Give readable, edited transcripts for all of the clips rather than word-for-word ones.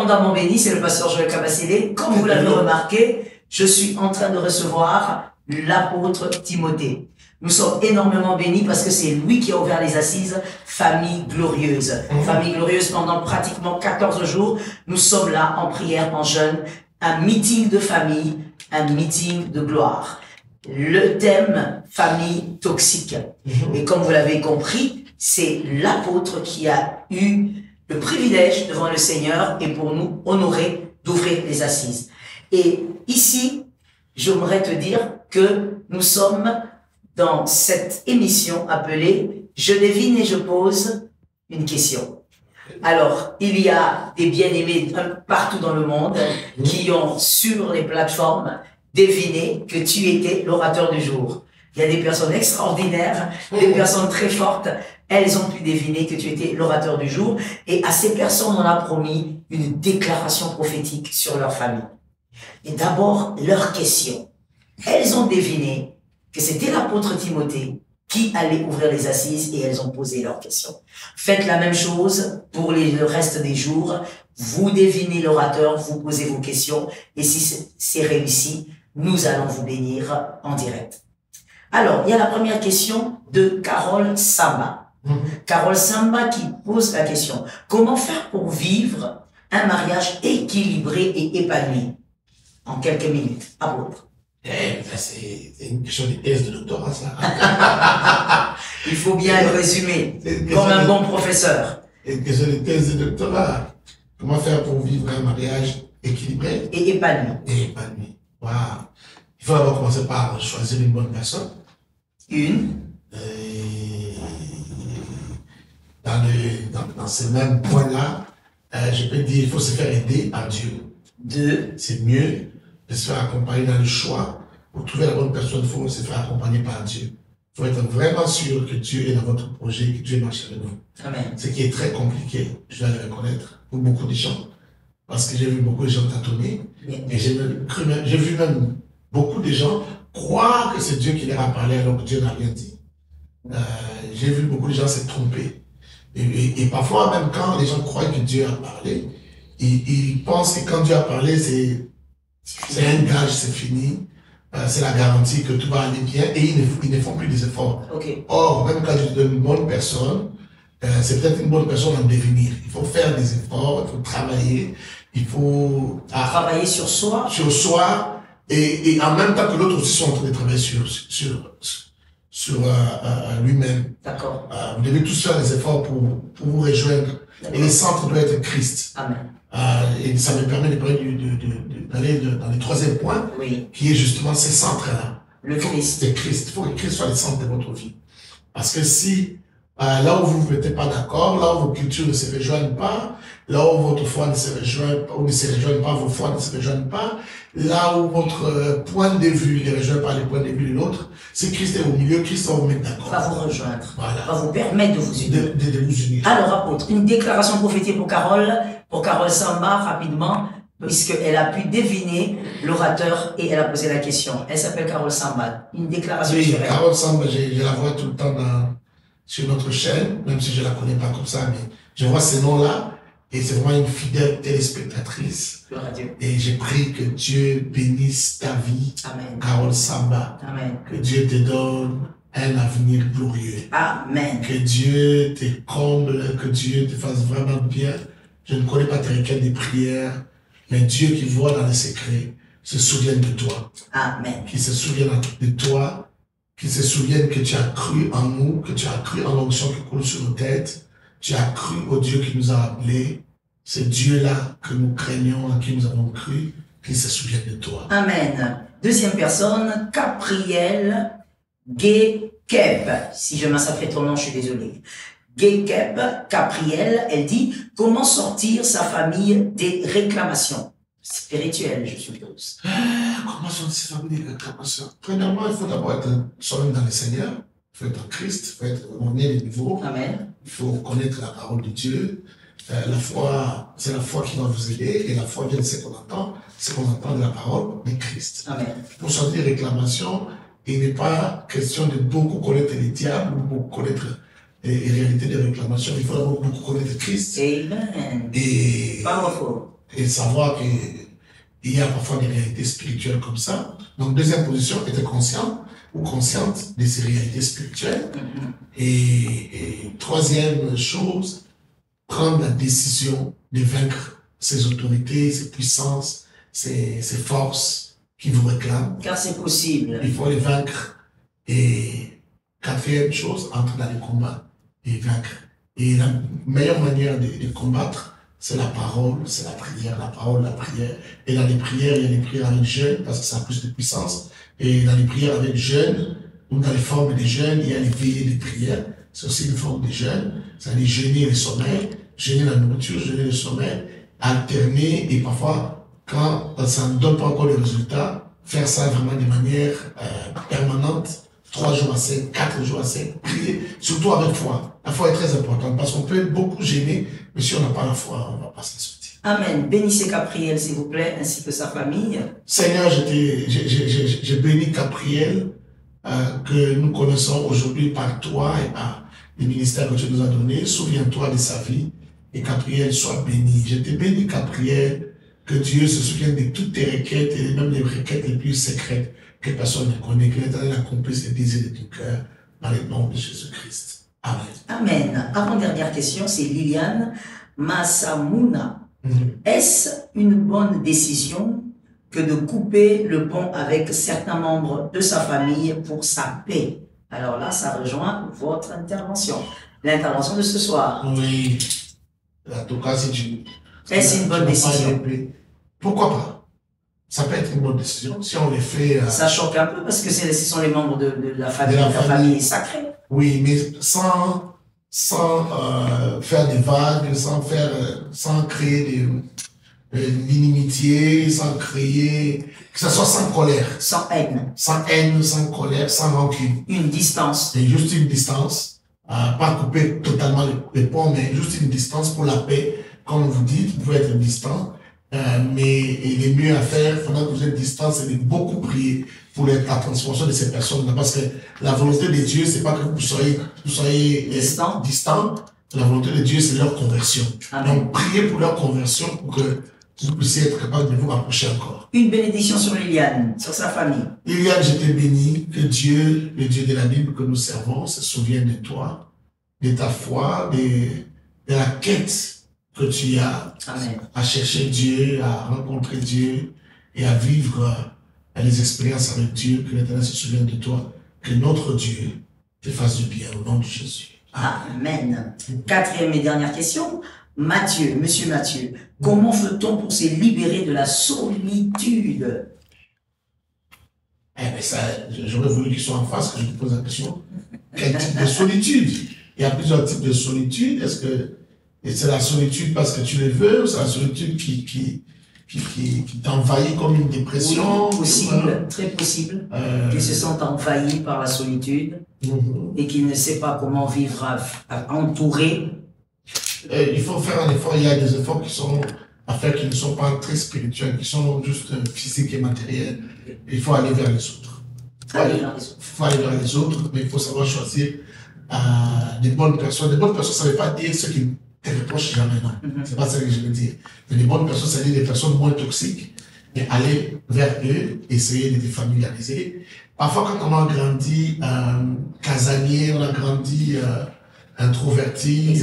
abondamment béni, c'est le pasteur Joël Kabassilé. Comme vous l'avez remarqué, je suis en train de recevoir l'apôtre Timothée. Nous sommes énormément bénis parce que c'est lui qui a ouvert les assises Famille Glorieuse. Famille Glorieuse, pendant pratiquement 14 jours, nous sommes là en prière, en jeûne, un meeting de famille, un meeting de gloire. Le thème famille toxique. Et comme vous l'avez compris, c'est l'apôtre qui a eu le privilège devant le Seigneur et pour nous honorer d'ouvrir les assises. Et ici, j'aimerais te dire que nous sommes dans cette émission appelée « Je devine et je pose une question ». Alors, il y a des bien-aimés partout dans le monde qui ont, sur les plateformes, deviné que tu étais l'orateur du jour. Il y a des personnes extraordinaires, des personnes très fortes. Elles ont pu deviner que tu étais l'orateur du jour. Et à ces personnes, on a promis une déclaration prophétique sur leur famille. Et d'abord, leur question. Elles ont deviné que c'était l'apôtre Timothée qui allait ouvrir les assises et elles ont posé leurs questions. Faites la même chose pour le reste des jours. Vous devinez l'orateur, vous posez vos questions et si c'est réussi, nous allons vous bénir en direct. Alors, il y a la première question de Carole Samba. Carole Samba qui pose la question. Comment faire pour vivre un mariage équilibré et épanoui? En quelques minutes. Apôtre. C'est une question de thèse de doctorat, ça. Il faut bien le résumer, comme un bon professeur. Une question de thèse de doctorat. Comment faire pour vivre un mariage équilibré et épanoui? Et épanoui. Wow. Il faut d'abord commencer par choisir une bonne personne. Dans ces mêmes points-là, je peux dire qu'il faut se faire aider par Dieu. C'est mieux de se faire accompagner dans le choix. Pour trouver la bonne personne, il faut se faire accompagner par Dieu. Il faut être vraiment sûr que Dieu est dans votre projet, que Dieu marche avec vous. Amen. Ce qui est très compliqué, je dois le reconnaître, pour beaucoup de gens. Parce que j'ai vu beaucoup de gens tâtonner. Et j'ai vu même beaucoup de gens croire que c'est Dieu qui leur a parlé alors que Dieu n'a rien dit. J'ai vu beaucoup de gens se tromper. Et parfois, même quand les gens croient que Dieu a parlé, ils pensent que quand Dieu a parlé, c'est un gage, c'est fini. C'est la garantie que tout va aller bien et ils ne font plus des efforts. Okay. Or, même quand je donne une bonne personne, c'est peut-être une bonne personne en devenir. Il faut faire des efforts, il faut travailler, il faut travailler sur soi. Sur soi et en même temps que l'autre aussi sont en train de travailler sur lui-même. D'accord. Vous devez tous faire des efforts pour vous rejoindre. Et le centre doit être Christ. Amen. Et ça me permet d'aller dans le troisième point, qui est justement ce centre-là. Le Christ. C'est Christ. Il faut que Christ soit le centre de votre vie. Parce que si, là où vous ne vous mettez pas d'accord, là où vos cultures ne se rejoignent pas, là où votre foi ne se rejoint pas, ou ne se rejoignent pas, vos foi ne se rejoignent pas, là où votre point de vue ne rejoint pas les points de vue de l'autre, si Christ est au milieu, Christ va vous mettre d'accord. Va vous rejoindre. Voilà. Va vous permettre de vous unir. De vous unir. Alors, apôtre, une déclaration prophétique pour Carole Samba, rapidement, puisqu'elle a pu deviner l'orateur et elle a posé la question. Elle s'appelle Carole Samba. Une déclaration sur elle. Carole Samba, je la vois tout le temps sur notre chaîne, même si je la connais pas comme ça, mais je vois ces noms-là. Et c'est vraiment une fidèle téléspectatrice. Et j'ai pris que Dieu bénisse ta vie, Amen. Carole Samba. Amen. Que Dieu te donne un avenir glorieux. Amen. Que Dieu te comble, que Dieu te fasse vraiment bien. Je ne connais pas tes requêtes de prière, mais Dieu qui voit dans les secrets se souvienne de toi. Amen. Qui se souvienne de toi, qui se souvienne que tu as cru en nous, que tu as cru en l'onction qui coule sur nos têtes. Tu as cru au Dieu qui nous a appelés. C'est Dieu-là que nous craignons, en qui nous avons cru, qui se souvient de toi. Amen. Deuxième personne, Capriel Gekeb. Si je massacre ton nom, je suis désolé. Gekeb, Capriel, elle dit « Comment sortir sa famille des réclamations ?» Spirituelles, je suppose. Comment sortir sa famille des réclamations? Premièrement, il faut d'abord être solide dans le Seigneur. Il faut être en Christ, il faut être au des niveaux. Amen. Il faut connaître la parole de Dieu. La foi, c'est la foi qui va vous aider. Et la foi vient de ce qu'on entend de la parole de Christ. Amen. Pour sortir des réclamations, il n'est pas question de beaucoup connaître les diables ou beaucoup connaître les réalités des réclamations. Il faut d'abord beaucoup connaître Christ. Amen. Et powerful. et savoir qu'il y a parfois des réalités spirituelles comme ça. Donc, deuxième position, être conscient ou consciente de ces réalités spirituelles. Et troisième chose, prendre la décision de vaincre ces autorités, ces puissances, ces forces qui vous réclament. Car c'est possible. Il faut les vaincre. Et quatrième chose, entrer dans le combat et vaincre. Et la meilleure manière de combattre, c'est la parole, c'est la prière, la parole, la prière. Et dans les prières, il y a les prières avec jeûne, parce que ça a plus de puissance. Et dans les prières avec jeûne, ou dans les formes de jeûne, il y a les veillées de prière. C'est aussi une forme de jeûne. C'est-à-dire jeûner le sommeil, jeûner la nourriture, jeûner le sommeil, alterner, et parfois, quand ça ne donne pas encore le résultat, faire ça vraiment de manière permanente, 3 jours à 5, 4 jours à 5, prier, surtout avec foi. La foi est très importante, parce qu'on peut beaucoup gêner, mais si on n'a pas la foi, on ne va pas s'en sortir. Amen. Bénissez Capriel, s'il vous plaît, ainsi que sa famille. Seigneur, j'ai béni Capriel, que nous connaissons aujourd'hui par toi et par les ministères que tu nous as donnés. Souviens-toi de sa vie, et Capriel soit béni. Je te bénis, Capriel, que Dieu se souvienne de toutes tes requêtes, et même les requêtes les plus secrètes que personne ne connaît, que l'Éternel accomplisse les désirs de ton cœur, dans le nom de Jésus-Christ. Amen. Amen. Avant-dernière question, c'est Liliane Massamouna. Est-ce une bonne décision que de couper le pont avec certains membres de sa famille pour sa paix? Alors là, ça rejoint votre intervention, l'intervention de ce soir. Oui. En tout cas, si tu... Est-ce une bonne décision? Pourquoi pas? Ça peut être une bonne décision si on les fait... Ça choque un peu parce que ce sont les membres de la famille, de la famille sacrée. Oui, mais sans faire des vagues, sans créer l'inimitié, sans créer... Que ce soit sans colère. Sans haine. Sans haine, sans colère, sans rancune. Une distance. C'est juste une distance. Pas couper totalement les ponts, mais juste une distance pour la paix. Comme vous dites, vous pouvez être distant. Mais il est mieux à faire pendant que vous êtes distant, c'est de beaucoup prier pour la transformation de ces personnes-là. Parce que la volonté de Dieu, c'est pas que vous soyez distant. La volonté de Dieu, c'est leur conversion. Amen. Donc, priez pour leur conversion pour que vous puissiez être capable de vous rapprocher encore. Une bénédiction sur Liliane, sur sa famille. Liliane, je t'ai béni, que Dieu, le Dieu de la Bible que nous servons, se souvienne de toi, de ta foi, de la quête que tu as. Amen. À chercher Dieu, à rencontrer Dieu et à vivre les expériences avec Dieu, que l'Éternel se souvienne de toi, que notre Dieu te fasse du bien au nom de Jésus. Amen. Quatrième et dernière question. Mathieu, monsieur Mathieu, comment fait-on pour se libérer de la solitude? Eh bien, ça, j'aurais voulu qu'ils soient en face, que je te pose la question. Quel type de solitude? Il y a plusieurs types de solitude. Est-ce que c'est la solitude parce que tu le veux, ou c'est la solitude qui t'envahit comme une dépression? Oui, possible, très possible, qu'ils se sentent envahis par la solitude et qu'ils ne savent pas comment vivre entourés. Il faut faire un effort. Il y a des efforts qui sont à faire qui ne sont pas très spirituels, qui sont juste physiques et matériels. Il faut aller vers les autres. Il faut aller vers les autres, mais il faut savoir choisir des bonnes personnes. Des bonnes personnes, ça ne veut pas dire ceux qui te reprochent jamais, non. C'est pas ça que je veux dire. Mais les bonnes personnes, c'est-à-dire des personnes moins toxiques, et aller vers eux, essayer de les familiariser. Parfois, quand on a grandi casanier, on a grandi introverti,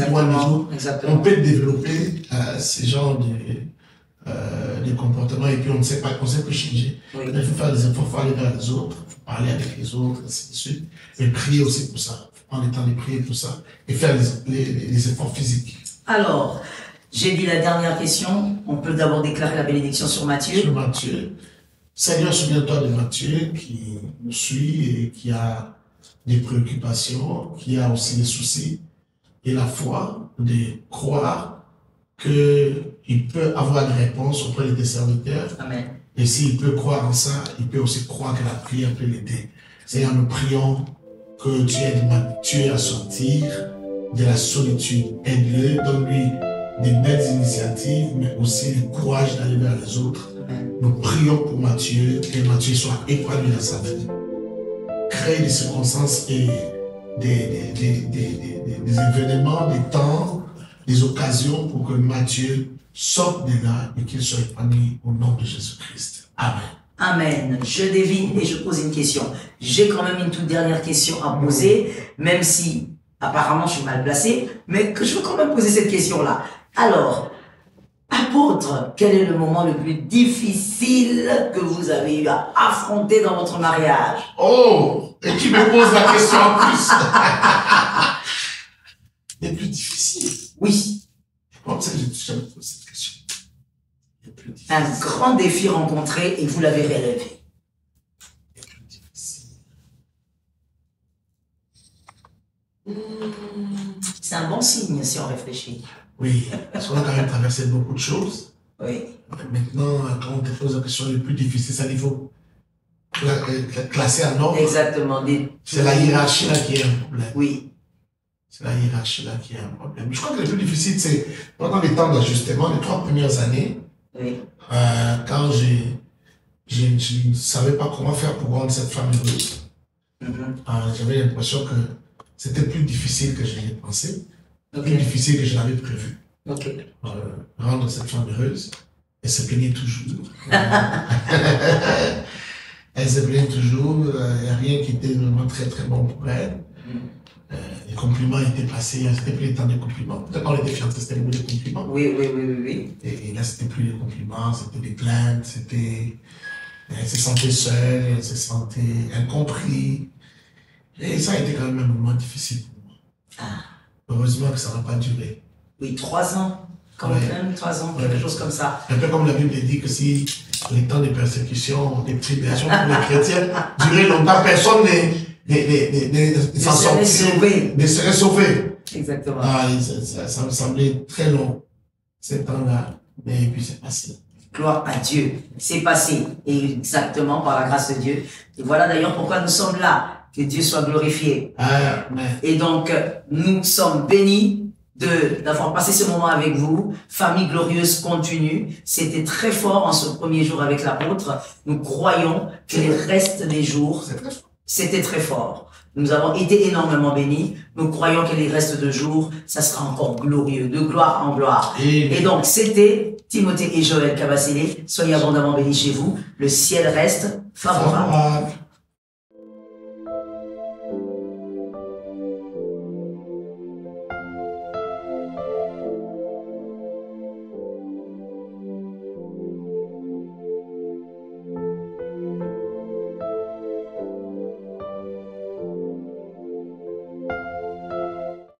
on peut développer ce genre de comportements et puis on ne sait plus changer. Oui. Il faut faire des efforts, il faut aller vers les autres, il faut parler avec les autres, ainsi de suite. Et prier aussi pour ça. Il faut prendre le temps de prier pour ça. Et faire les efforts physiques. Alors, j'ai dit la dernière question. On peut d'abord déclarer la bénédiction sur Matthieu. Sur Matthieu. Seigneur, souviens-toi de Matthieu qui nous suit et qui a des préoccupations, qui a aussi des soucis, et la foi de croire qu'il peut avoir des réponses auprès de tes serviteurs. Amen. Et s'il peut croire en ça, il peut aussi croire que la prière peut l'aider. Seigneur, nous prions que tu aides Matthieu à sortir de la solitude. Aide-le, donne-lui des belles initiatives, mais aussi le courage d'aller vers les autres. Amen. Nous prions pour Matthieu, que Matthieu soit épanoui dans sa vie. Créer des circonstances et des événements, des temps, des occasions pour que Matthieu sortent de là et qu'ils soient épanouis au nom de Jésus-Christ. Amen. Amen. Je devine et je pose une question. J'ai quand même une toute dernière question à poser, même si apparemment je suis mal placé, mais que je veux quand même poser cette question-là. Alors, apôtre, quel est le moment le plus difficile que vous avez eu à affronter dans votre mariage? Oh, et tu me poses la question en plus. Les plus difficiles. Oui. Comme ça, je n'ai jamais posé cette question. Les plus difficiles. Un grand défi rencontré et vous l'avez relevé. Les plus difficiles. C'est un bon signe si on réfléchit. Oui, parce qu'on a quand même traversé beaucoup de choses. Oui. Maintenant, quand on te pose la question les plus difficiles, c'est à niveau classé en ordre. Exactement. C'est la hiérarchie là qui est un problème. Oui. C'est la hiérarchie là qui est un problème. Je crois que le plus difficile, c'est pendant les temps d'ajustement, les 3 premières années, Oui. quand je ne savais pas comment faire pour rendre cette femme heureuse. J'avais l'impression que c'était plus difficile que je l'avais pensé, plus difficile que je l'avais prévu. Rendre cette femme heureuse. Elle se plaignait toujours. Elle se plaignait toujours. Il n'y a rien qui était vraiment très très bon pour elle. Les compliments étaient passés, c'était plus le temps des compliments. Peut-être quand on était fiancés, c'était beaucoup de compliments. Oui. Et là, c'était plus des compliments, c'était des plaintes, c'était. Elle se sentait seule, elle se sentait incompris. Et ça a été quand même un moment difficile pour moi. Heureusement que ça n'a pas duré. Oui, 3 ans. Quand même, 3 ans, quelque chose comme ça. Un peu comme la Bible dit que si les temps de persécution, des tribulations pour les chrétiens duraient longtemps, personne ne s'en sortirait, ne serait sauvé. Exactement. Ça me semblait très long, ces temps-là, mais puis c'est passé. Gloire à Dieu. C'est passé, exactement, par la grâce de Dieu. Et voilà d'ailleurs pourquoi nous sommes là. Que Dieu soit glorifié. Amen. Et donc, nous sommes bénis d'avoir passé ce moment avec vous. Famille glorieuse continue. C'était très fort en ce premier jour avec l'apôtre. Nous croyons que les restes des jours, c'était très fort. Nous avons été énormément bénis. Nous croyons que les restes de jours, ça sera encore glorieux, de gloire en gloire. Et donc, c'était Timothée et Joël Kabasele. Soyez abondamment bénis chez vous. Le ciel reste favorable.